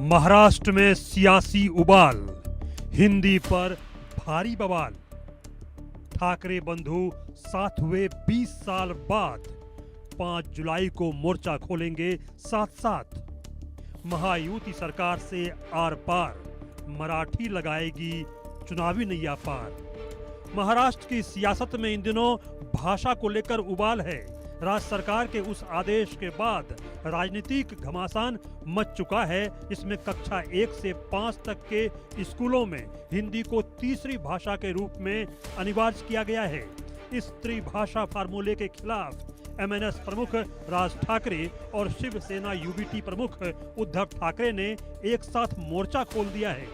महाराष्ट्र में सियासी उबाल, हिंदी पर भारी बवाल। ठाकरे बंधु साथ हुए 20 साल बाद 5 जुलाई को मोर्चा खोलेंगे साथ साथ। महायुति सरकार से आर पार, मराठी लगाएगी चुनावी नैया पार। महाराष्ट्र की सियासत में इन दिनों भाषा को लेकर उबाल है। राज्य सरकार के उस आदेश के बाद राजनीतिक घमासान मच चुका है। इसमें कक्षा 1 से 5 तक के स्कूलों में हिंदी को तीसरी भाषा के रूप में अनिवार्य किया गया है। इस त्रिभाषा फार्मूले के खिलाफ एमएनएस प्रमुख राज ठाकरे और शिवसेना यूबीटी प्रमुख उद्धव ठाकरे ने एक साथ मोर्चा खोल दिया है।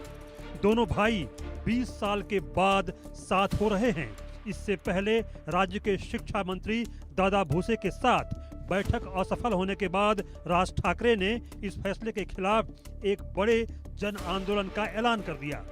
दोनों भाई 20 साल के बाद साथ हो रहे हैं। इससे पहले राज्य के शिक्षा मंत्री दादा भूसे के साथ बैठक असफल होने के बाद राज ठाकरे ने इस फैसले के खिलाफ एक बड़े जन आंदोलन का ऐलान कर दिया।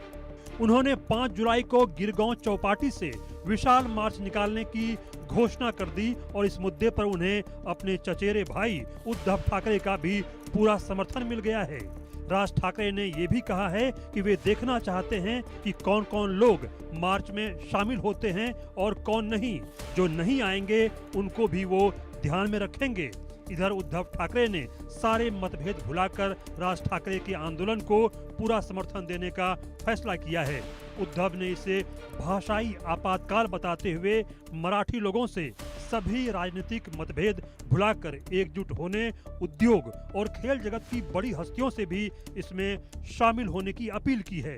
उन्होंने 5 जुलाई को गिरगांव चौपाटी से विशाल मार्च निकालने की घोषणा कर दी और इस मुद्दे पर उन्हें अपने चचेरे भाई उद्धव ठाकरे का भी पूरा समर्थन मिल गया है। राज ठाकरे ने ये भी कहा है कि वे देखना चाहते हैं कि कौन कौन लोग मार्च में शामिल होते हैं और कौन नहीं। जो नहीं आएंगे उनको भी वो ध्यान में रखेंगे। इधर उद्धव ठाकरे ने सारे मतभेद भुलाकर राज ठाकरे के आंदोलन को पूरा समर्थन देने का फैसला किया है। उद्धव ने इसे भाषाई आपातकाल बताते हुए मराठी लोगों से सभी राजनीतिक मतभेद भुलाकर एकजुट होने, उद्योग और खेल जगत की बड़ी हस्तियों से भी इसमें शामिल होने की अपील की है।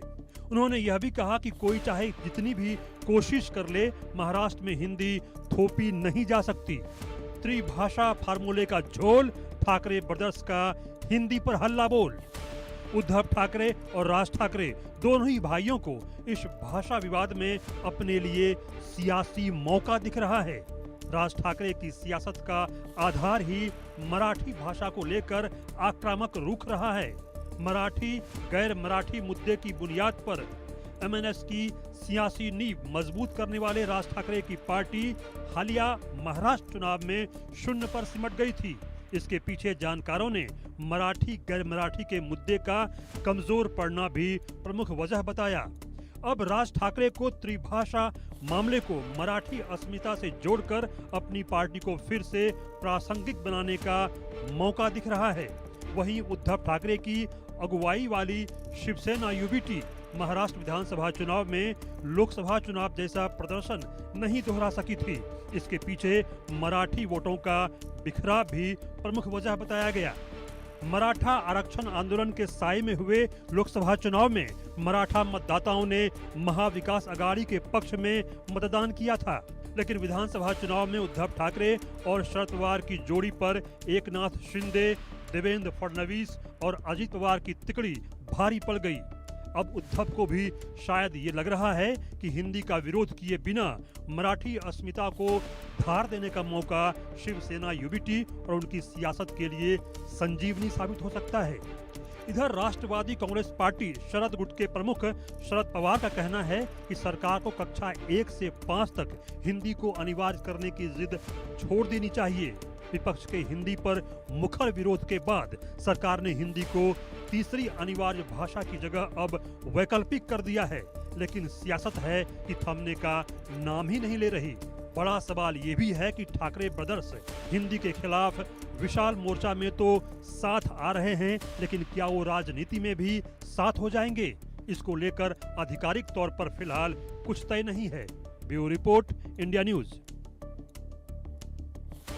उन्होंने यह भी कहा कि कोई चाहे जितनी भी कोशिश कर ले, महाराष्ट्र में हिंदी थोपी नहीं जा सकती। त्रिभाषा फार्मूले का झोल, ठाकरे ब्रदर्स का हिंदी पर हल्ला बोल। उद्धव ठाकरे और राज ठाकरे दोनों ही भाइयों को इस भाषा विवाद में अपने लिए सियासी मौका दिख रहा है। राज ठाकरे की सियासत का आधार ही मराठी भाषा को लेकर आक्रामक रुख रहा है। मराठी गैर मराठी मुद्दे की बुनियाद पर एमएनएस की सियासी नींव मजबूत करने वाले राज ठाकरे की पार्टी हालिया महाराष्ट्र चुनाव में शून्य पर सिमट गई थी। इसके पीछे जानकारों ने मराठी गैर मराठी के मुद्दे का कमजोर पड़ना भी प्रमुख वजह बताया। अब राज ठाकरे को त्रिभाषा मामले को मराठी अस्मिता से जोड़कर अपनी पार्टी को फिर से प्रासंगिक बनाने का मौका दिख रहा है। वहीं उद्धव ठाकरे की अगुवाई वाली शिवसेना यूबीटी महाराष्ट्र विधानसभा चुनाव में लोकसभा चुनाव जैसा प्रदर्शन नहीं दोहरा सकी थी। इसके पीछे मराठी वोटों का बिखराव भी प्रमुख वजह बताया गया। मराठा आरक्षण आंदोलन के साए में हुए लोकसभा चुनाव में मराठा मतदाताओं ने महाविकास आघाड़ी के पक्ष में मतदान किया था, लेकिन विधानसभा चुनाव में उद्धव ठाकरे और शरद पवार की जोड़ी पर एकनाथ शिंदे, देवेंद्र फडणवीस और अजित पवार की तिकड़ी भारी पड़ गई। अब उद्धव को भी शायद ये लग रहा है कि हिंदी का विरोध किए बिना मराठी अस्मिता को धार देने का मौका शिवसेना यूबीटी और उनकी सियासत के लिए संजीवनी साबित हो सकता है। इधर राष्ट्रवादी कांग्रेस पार्टी शरद गुट के प्रमुख शरद पवार का कहना है कि सरकार को कक्षा 1 से 5 तक हिंदी को अनिवार्य करने की जिद छोड़ देनी चाहिए। विपक्ष के हिंदी पर मुखर विरोध के बाद सरकार ने हिंदी को तीसरी अनिवार्य भाषा की जगह अब वैकल्पिक कर दिया है, लेकिन सियासत है कि थमने का नाम ही नहीं ले रही। बड़ा सवाल ये भी है कि ठाकरे ब्रदर्स हिंदी के खिलाफ विशाल मोर्चा में तो साथ आ रहे हैं, लेकिन क्या वो राजनीति में भी साथ हो जाएंगे? इसको लेकर आधिकारिक तौर पर फिलहाल कुछ तय नहीं है। Bureau report, India news.